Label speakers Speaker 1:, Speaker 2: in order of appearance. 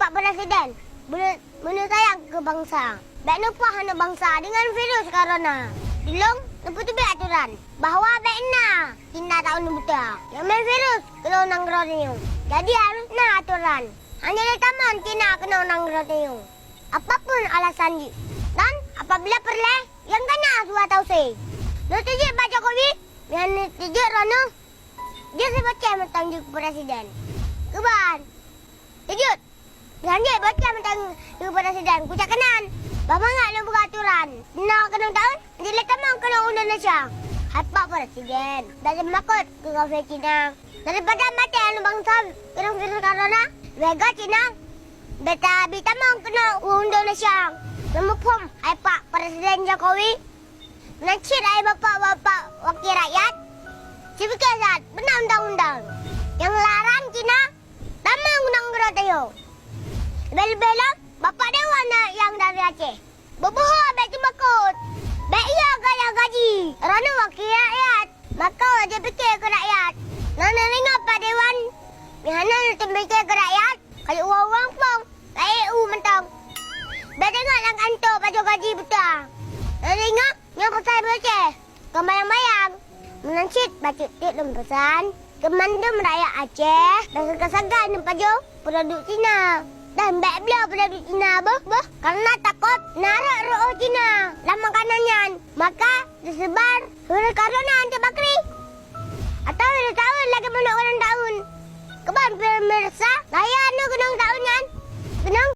Speaker 1: Pak Presiden, menusayang ke bangsa. Baik numpah anak bangsa dengan virus corona. Dilong, nampu tu aturan. Bahawa baiknya kita tahu betul. Yang main virus kena unang geroniu. Jadi harusnya aturan. Hanya di taman kita kena unang geroniu. Apapun alasan dia. Dan apabila perlu, yang kena suah tahu saya. Notijik Pak Jokowi, yang notijik Rono, dia sebagai mentang Presiden. Keban, tijik. Jangan baca mentang Presiden. Kucak kanan. Bapak nak nak buka aturan. Nak kena tahun, dia letak mang kena undang Malaysia. Pak Presiden. Dari makut ke kafe Cina. Daripada mati anu bangsa kena virus corona, vega Cina. Beta mang kena undang Malaysia. Nama pom, Pak Presiden Jokowi. Menancit bapak-bapak wakil rakyat. Cipika saat benar undang-undang. Yang larang Cina, tamang undang-undang tayo. Bel-belak, bapak dewan yang dari Aceh. Berbohong abang tu makut. Baik ia kaya gaji. Rana wakil rakyat. Makau aja fikir ke rakyat. Nana dengar Pak Dewan. Mihana nanti fikir ke rakyat. Kalau uang-uang pun. Baik mentang. Baik dengar yang kantor baju gaji betul. Nana dengar yang pasal bocah. Kemayang-mayang. Menancit baca tik dan pesan. Kemandam rakyat Aceh. Dan segan-segan baju produk Cina. Dan baik beliau produk Cina bah. Karena takut narak roh Cina dalam makanannya. Maka disebar virus corona untuk bakri. Atau virus tahun lagi menuk orang tahun. Keban pemirsa, saya anu kenang tahun kan. Kenang